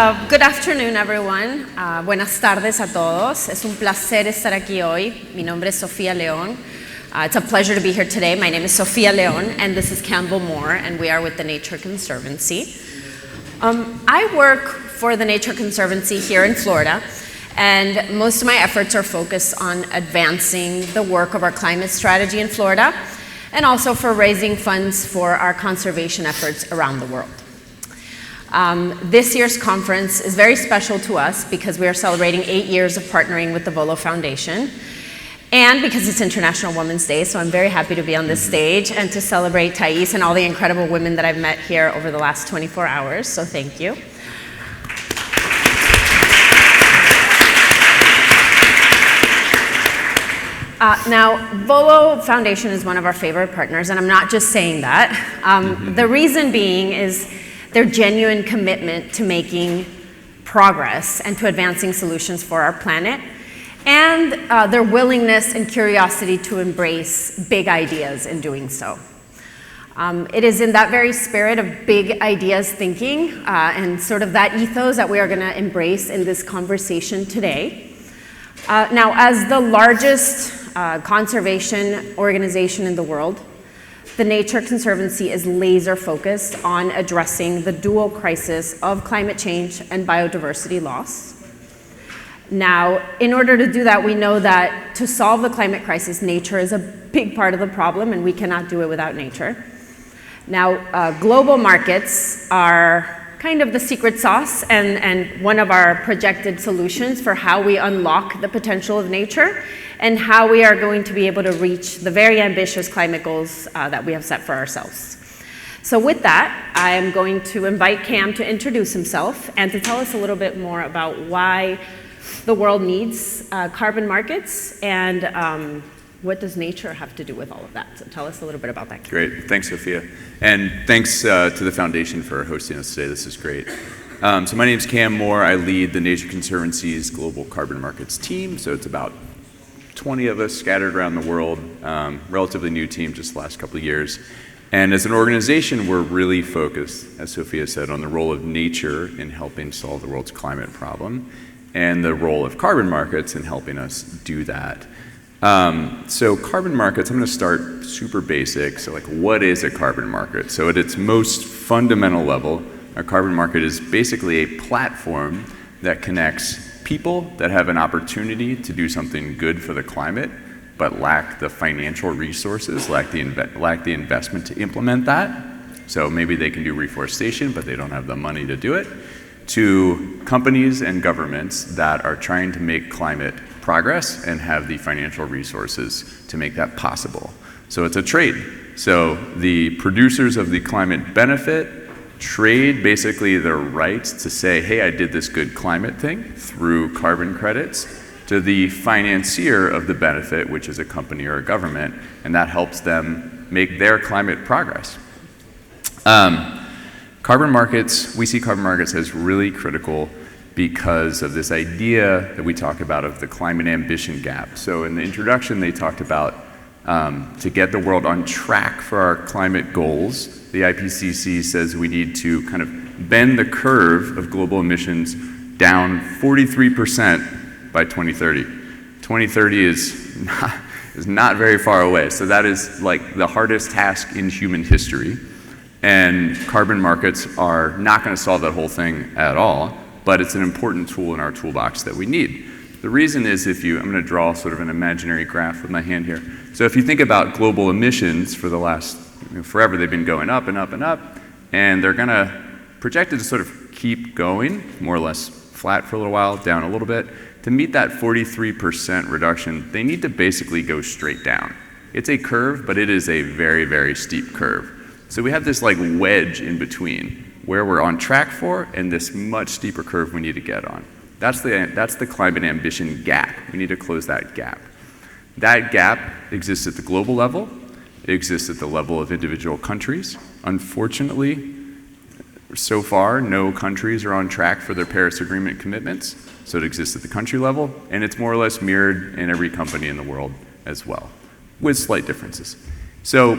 Good afternoon, everyone. Buenas tardes a todos. Es un placer estar aquí hoy. Mi nombre es Sofía León. It's a pleasure to be here today. My name is Sofía León, and this is Campbell Moore, and we are with the Nature Conservancy. I work for the Nature Conservancy here in Florida, and most of my efforts are focused on advancing the work of our climate strategy in Florida, and also for raising funds for our conservation efforts around the world. This year's conference is very special to us because we are celebrating 8 years of partnering with the Volo Foundation, and because it's International Women's Day, so I'm very happy to be on this stage and to celebrate Thais and all the incredible women that I've met here over the last 24 hours, so thank you. Now, Volo Foundation is one of our favorite partners, and I'm not just saying that. The reason being is their genuine commitment to making progress and to advancing solutions for our planet, and their willingness and curiosity to embrace big ideas in doing so. It is in that very spirit of big ideas thinking and sort of that ethos that we are going to embrace in this conversation today. Now, as the largest conservation organization in the world, the Nature Conservancy is laser focused on addressing the dual crisis of climate change and biodiversity loss. Now, in order to do that, we know that to solve the climate crisis, nature is a big part of the problem, and we cannot do it without nature. Now, global markets are kind of the secret sauce and one of our projected solutions for how we unlock the potential of nature and how we are going to be able to reach the very ambitious climate goals that we have set for ourselves. So with that, I am going to invite Cam to introduce himself and to tell us a little bit more about why the world needs carbon markets and what does nature have to do with all of that? So tell us a little bit about that. Great, thanks Sophia. And thanks to the Foundation for hosting us today, this is great. So my name's Cam Moore, I lead the Nature Conservancy's Global Carbon Markets team, so it's about 20 of us scattered around the world, relatively new team, just the last couple of years. And as an organization, we're really focused, as Sophia said, on the role of nature in helping solve the world's climate problem and the role of carbon markets in helping us do that. So carbon markets, I'm going to start super basic. So like, what is a carbon market? So at its most fundamental level, a carbon market is basically a platform that connects people that have an opportunity to do something good for the climate, but lack the financial resources, lack the investment to implement that. So maybe they can do reforestation, but they don't have the money to do it, to companies and governments that are trying to make climate progress and have the financial resources to make that possible. So it's a trade. So the producers of the climate benefit trade basically their rights to say, hey, I did this good climate thing through carbon credits to the financier of the benefit, which is a company or a government, and that helps them make their climate progress. Carbon markets, we see carbon markets as really critical because of this idea that we talk about of the climate ambition gap. So in the introduction, they talked about to get the world on track for our climate goals, the IPCC says we need to kind of bend the curve of global emissions down 43% by 2030. 2030 is not very far away, so that is like the hardest task in human history. And carbon markets are not going to solve that whole thing at all, but it's an important tool in our toolbox that we need. The reason is I'm going to draw sort of an imaginary graph with my hand here. So if you think about global emissions for the last, forever they've been going up and up and up, and they're going to projected to sort of keep going, more or less flat for a little while, down a little bit. To meet that 43% reduction, they need to basically go straight down. It's a curve, but it is a very, very steep curve. So we have this like wedge in between where we're on track for and this much steeper curve we need to get on. That's the climate ambition gap. We need to close that gap. That gap exists at the global level. It exists at the level of individual countries. Unfortunately, so far, no countries are on track for their Paris Agreement commitments. So it exists at the country level, and it's more or less mirrored in every company in the world as well, with slight differences. So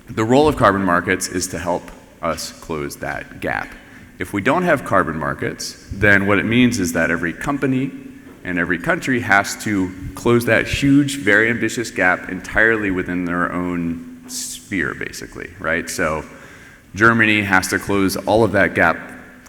the role of carbon markets is to help us close that gap. If we don't have carbon markets, then what it means is that every company and every country has to close that huge, very ambitious gap entirely within their own sphere, basically, right? So Germany has to close all of that gap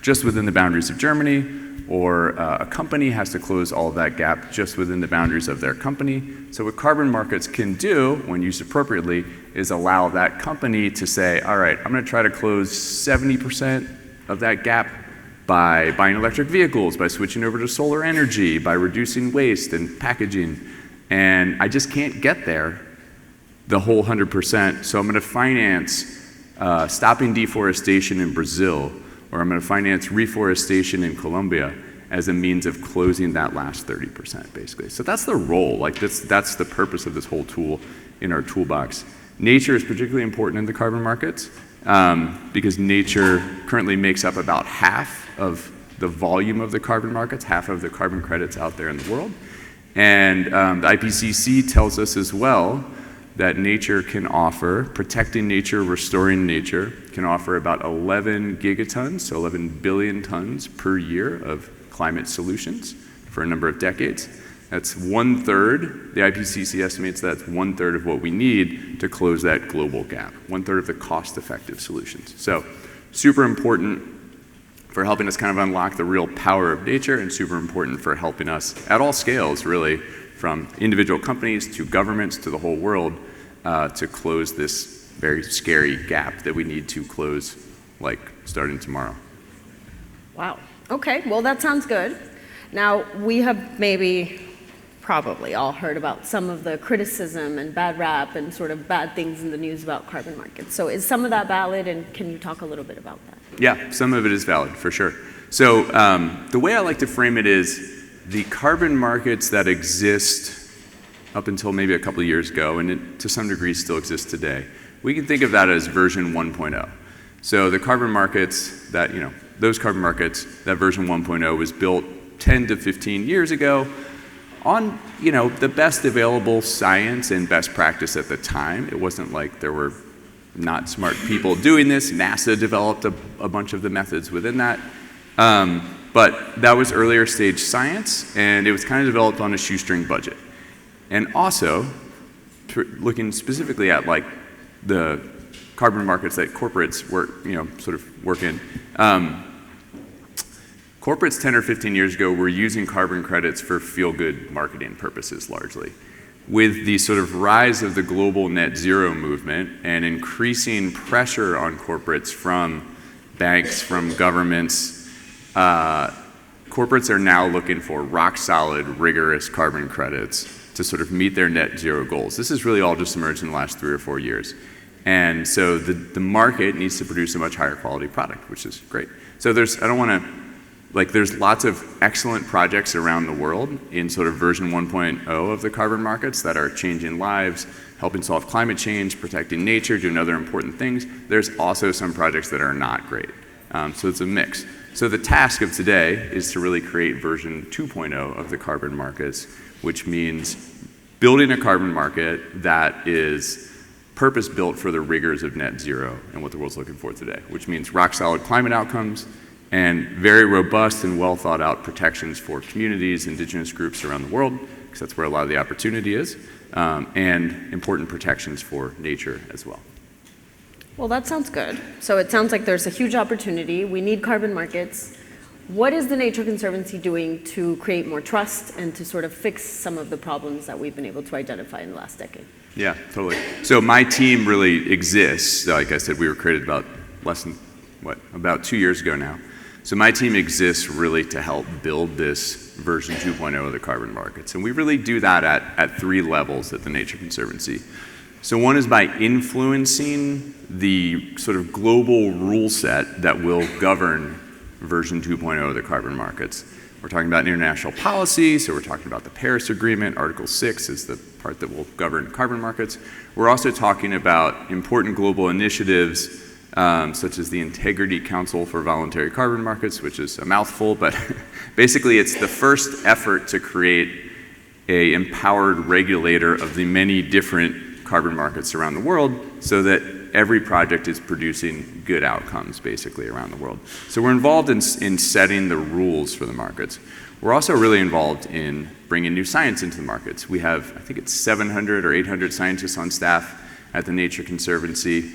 just within the boundaries of Germany, or a company has to close all of that gap just within the boundaries of their company. So what carbon markets can do, when used appropriately, is allow that company to say, all right, I'm gonna try to close 70% of that gap by buying electric vehicles, by switching over to solar energy, by reducing waste and packaging. And I just can't get there the whole 100%, so I'm gonna finance stopping deforestation in Brazil, or I'm gonna finance reforestation in Colombia as a means of closing that last 30%, basically. So that's the role, like that's the purpose of this whole tool in our toolbox. Nature is particularly important in the carbon markets because nature currently makes up about half of the volume of the carbon markets, half of the carbon credits out there in the world. And the IPCC tells us as well that nature can offer, protecting nature, restoring nature, can offer about 11 gigatons, so 11 billion tons per year of climate solutions for a number of decades. That's 1/3, the IPCC estimates that's 1/3 of what we need to close that global gap, 1/3 of the cost-effective solutions. So super important for helping us kind of unlock the real power of nature, and super important for helping us at all scales, really, from individual companies to governments to the whole world, to close this very scary gap that we need to close, like, starting tomorrow. Wow. Okay, well, that sounds good. Now, we have probably all heard about some of the criticism and bad rap and sort of bad things in the news about carbon markets. So is some of that valid, and can you talk a little bit about that? Yeah, some of it is valid, for sure. So the way I like to frame it is the carbon markets that exist up until maybe a couple of years ago, and it, to some degree still exist today, we can think of that as version 1.0. So the carbon markets that, those carbon markets, that version 1.0 was built 10 to 15 years ago on, the best available science and best practice at the time. It wasn't like there were not smart people doing this. NASA developed a bunch of the methods within that. But that was earlier stage science, and it was kind of developed on a shoestring budget. And also, looking specifically at like the carbon markets that corporates work in. Corporates 10 or 15 years ago were using carbon credits for feel-good marketing purposes largely. With the sort of rise of the global net zero movement and increasing pressure on corporates from banks, from governments, corporates are now looking for rock-solid, rigorous carbon credits to sort of meet their net zero goals. This has really all just emerged in the last 3 or 4 years. And so the market needs to produce a much higher quality product, which is great. So there's lots of excellent projects around the world in sort of version 1.0 of the carbon markets that are changing lives, helping solve climate change, protecting nature, doing other important things. There's also some projects that are not great. So it's a mix. So the task of today is to really create version 2.0 of the carbon markets, which means building a carbon market that is purpose-built for the rigors of net zero and what the world's looking for today, which means rock-solid climate outcomes and very robust and well-thought-out protections for communities, indigenous groups around the world, because that's where a lot of the opportunity is, and important protections for nature as well. Well, that sounds good. So it sounds like there's a huge opportunity. We need carbon markets. What is the Nature Conservancy doing to create more trust and to sort of fix some of the problems that we've been able to identify in the last decade? Yeah, totally. So my team really exists. Like I said, we were created about 2 years ago now. So my team exists really to help build this version 2.0 of the carbon markets. And we really do that at 3 levels at the Nature Conservancy. So one is by influencing the sort of global rule set that will govern version 2.0 of the carbon markets. We're talking about international policy, so we're talking about the Paris Agreement. Article 6 is the part that will govern carbon markets. We're also talking about important global initiatives such as the Integrity Council for Voluntary Carbon Markets, which is a mouthful, but basically it's the first effort to create an empowered regulator of the many different carbon markets around the world so that every project is producing good outcomes basically around the world. So we're involved in setting the rules for the markets. We're also really involved in bringing new science into the markets. We have, I think it's 700 or 800 scientists on staff at the Nature Conservancy.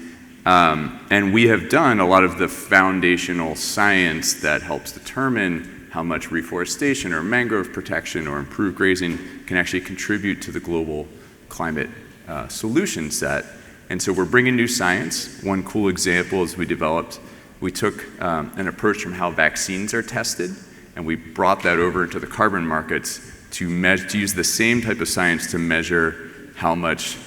And we have done a lot of the foundational science that helps determine how much reforestation or mangrove protection or improved grazing can actually contribute to the global climate solution set. And so we're bringing new science. One cool example is we took an approach from how vaccines are tested, and we brought that over into the carbon markets to use the same type of science to measure how much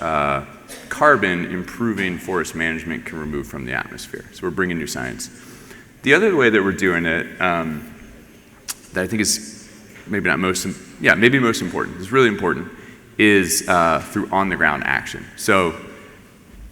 carbon improving forest management can remove from the atmosphere. So we're bringing new science. The other way that we're doing it, that I think is maybe most important, is really important, is through on-the-ground action. So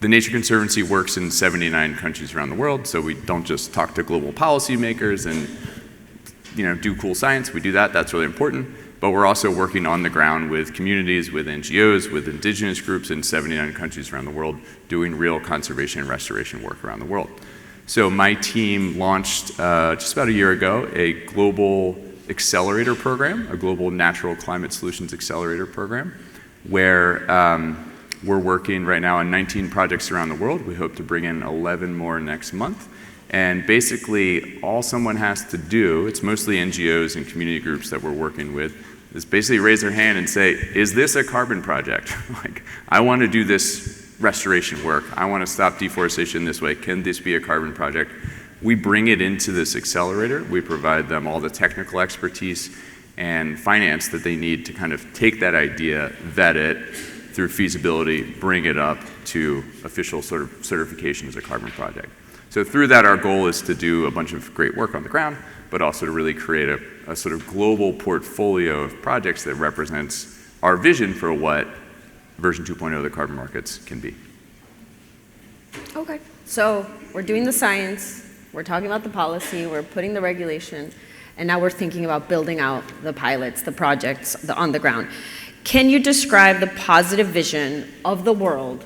the Nature Conservancy works in 79 countries around the world, so we don't just talk to global policymakers and do cool science. We do that, that's really important. But we're also working on the ground with communities, with NGOs, with indigenous groups in 79 countries around the world, doing real conservation and restoration work around the world. So my team launched just about a year ago a global accelerator program, a global natural climate solutions accelerator program, where we're working right now on 19 projects around the world. We hope to bring in 11 more next month. And basically, all someone has to do, it's mostly NGOs and community groups that we're working with, is basically raise their hand and say, is this a carbon project? Like, I want to do this restoration work. I want to stop deforestation this way. Can this be a carbon project? We bring it into this accelerator. We provide them all the technical expertise and finance that they need to kind of take that idea, vet it through feasibility, bring it up to official sort of certification as a carbon project. So through that, our goal is to do a bunch of great work on the ground, but also to really create a sort of global portfolio of projects that represents our vision for what version 2.0 of the carbon markets can be. Okay, so we're doing the science, we're talking about the policy, we're putting the regulation, and now we're thinking about building out the pilots, the projects on the ground. Can you describe the positive vision of the world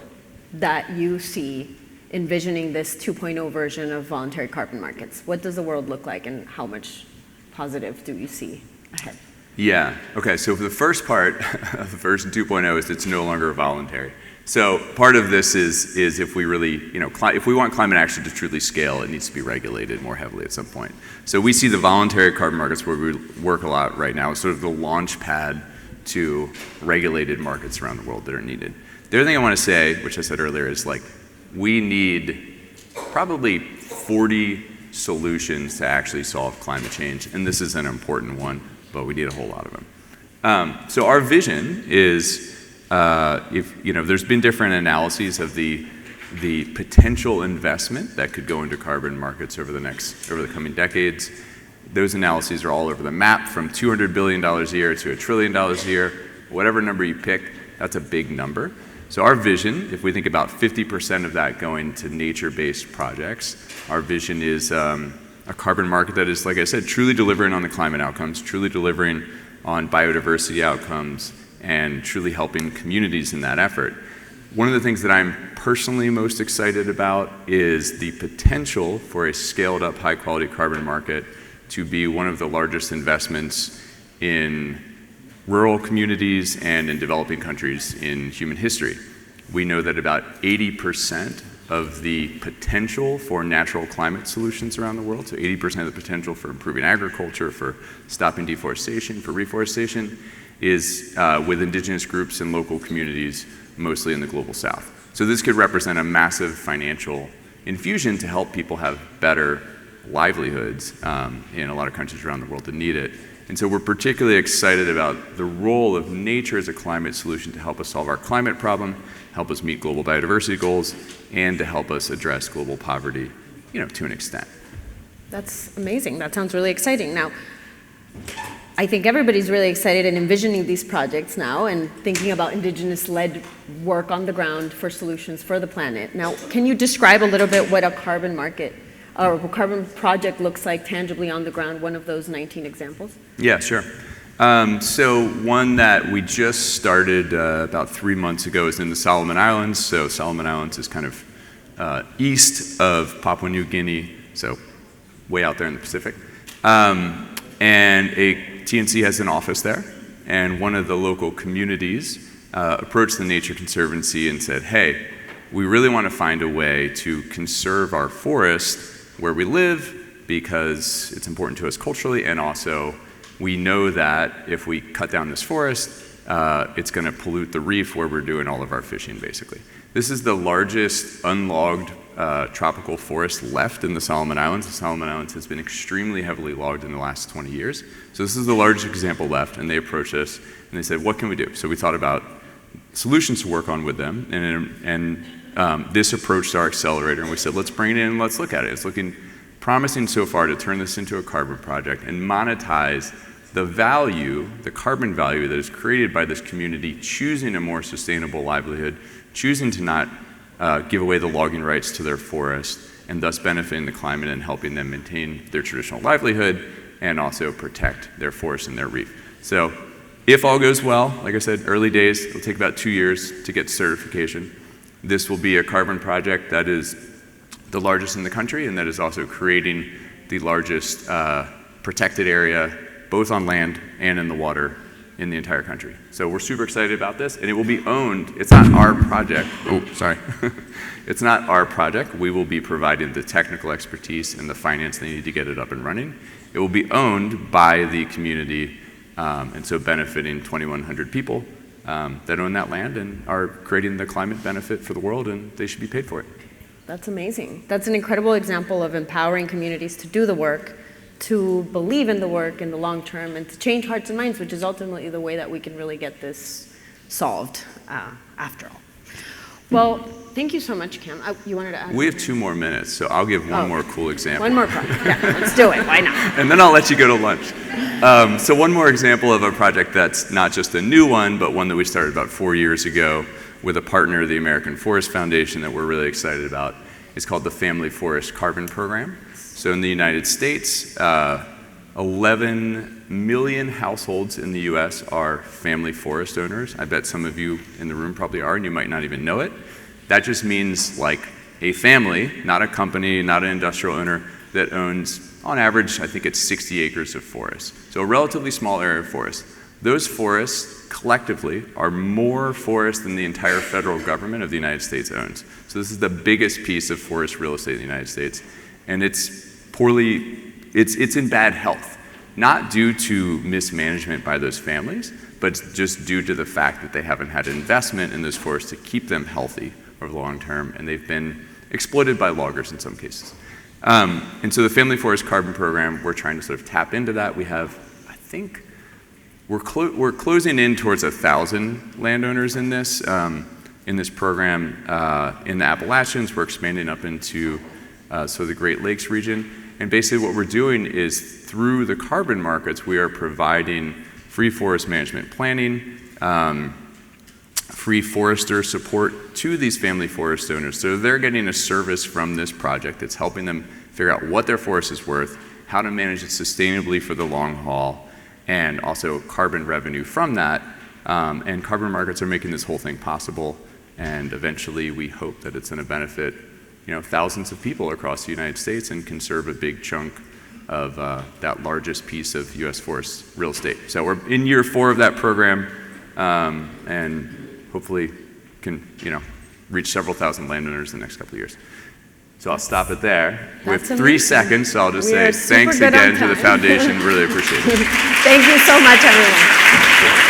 that you see envisioning this 2.0 version of voluntary carbon markets? What does the world look like, and how much positive do you see ahead? Yeah, okay, so for the first part of version 2.0 is it's no longer voluntary. So part of this is if we really, if we want climate action to truly scale, it needs to be regulated more heavily at some point. So we see the voluntary carbon markets where we work a lot right now as sort of the launch pad to regulated markets around the world that are needed. The other thing I want to say, which I said earlier, is like, we need probably 40 solutions to actually solve climate change, and this is an important one, but we need a whole lot of them. So our vision is, there's been different analyses of the potential investment that could go into carbon markets over the coming decades. Those analyses are all over the map, from $200 billion a year to $1 trillion a year. Whatever number you pick, that's a big number. So our vision, if we think about 50% of that going to nature-based projects, our vision is a carbon market that is, like I said, truly delivering on the climate outcomes, truly delivering on biodiversity outcomes, and truly helping communities in that effort. One of the things that I'm personally most excited about is the potential for a scaled-up, high-quality carbon market to be one of the largest investments in rural communities and in developing countries in human history. We know that about 80% of the potential for natural climate solutions around the world, so 80% of the potential for improving agriculture, for stopping deforestation, for reforestation, is with indigenous groups and local communities, mostly in the global south. So this could represent a massive financial infusion to help people have better livelihoods in a lot of countries around the world that need it. And so we're particularly excited about the role of nature as a climate solution to help us solve our climate problem, help us meet global biodiversity goals, and to help us address global poverty, to an extent. That's amazing. That sounds really exciting. Now, I think everybody's really excited and envisioning these projects now and thinking about indigenous-led work on the ground for solutions for the planet. Now, can you describe a little bit what a carbon market or a carbon project looks like tangibly on the ground, one of those 19 examples? Yeah, sure. So one that we just started about 3 months ago is in the Solomon Islands. So Solomon Islands is kind of east of Papua New Guinea, so way out there in the Pacific. And a TNC has an office there, and one of the local communities approached the Nature Conservancy and said, hey, we really want to find a way to conserve our forest where we live because it's important to us culturally, and also we know that if we cut down this forest, it's going to pollute the reef where we're doing all of our fishing, basically. This is the largest unlogged tropical forest left in the Solomon Islands. The Solomon Islands has been extremely heavily logged in the last 20 years. So this is the largest example left, and they approached us and they said, what can we do? So we thought about solutions to work on with them, and this approached our accelerator, and we said, let's bring it in and let's look at it. It's looking promising so far to turn this into a carbon project and monetize the value, the carbon value that is created by this community choosing a more sustainable livelihood, choosing to not give away the logging rights to their forest, and thus benefiting the climate and helping them maintain their traditional livelihood and also protect their forest and their reef. So if all goes well, like I said, early days, it'll take about 2 years to get certification. This will be a carbon project that is the largest in the country, and that is also creating the largest protected area, both on land and in the water, in the entire country. So we're super excited about this, and it will be owned. It's not our project. Oh, sorry. It's not our project. We will be providing the technical expertise and the finance they need to get it up and running. It will be owned by the community, and so benefiting 2,100 people that own that land and are creating the climate benefit for the world, and they should be paid for it. That's amazing. That's an incredible example of empowering communities to do the work, to believe in the work in the long term, and to change hearts and minds, which is ultimately the way that we can really get this solved after all. Well, thank you so much, Cam. You wanted to add? We have 2 more minutes, so I'll give one more cool example. One more project. Yeah, let's do it. Why not? And then I'll let you go to lunch. So one more example of a project that's not just a new one, but one that we started about 4 years ago with a partner, the American Forest Foundation, that we're really excited about. It's called the Family Forest Carbon Program. So in the United States, 11 million households in the US are family forest owners. I bet some of you in the room probably are, and you might not even know it. That just means like a family, not a company, not an industrial owner, that owns, on average, I think it's 60 acres of forest. So a relatively small area of forest. Those forests collectively are more forest than the entire federal government of the United States owns. So this is the biggest piece of forest real estate in the United States. And it's in bad health, not due to mismanagement by those families, but just due to the fact that they haven't had investment in those forests to keep them healthy over the long term, and they've been exploited by loggers in some cases. And so the Family Forest Carbon Program, we're trying to sort of tap into that. We have, I think, we're closing in towards 1,000 landowners in this program. In the Appalachians, we're expanding up into the Great Lakes region. And basically what we're doing is through the carbon markets, we are providing free forest management planning, free forester support to these family forest owners. So they're getting a service from this project that's helping them figure out what their forest is worth, how to manage it sustainably for the long haul, and also carbon revenue from that. And carbon markets are making this whole thing possible. And eventually we hope that it's going to benefit thousands of people across the United States and conserve a big chunk of that largest piece of U.S. forest real estate. So we're in year 4 of that program, and hopefully can reach several thousand landowners in the next couple of years. So I'll stop it there. We have 3 seconds, so I'll just say thanks again to the foundation. Really appreciate it. Thank you so much, everyone.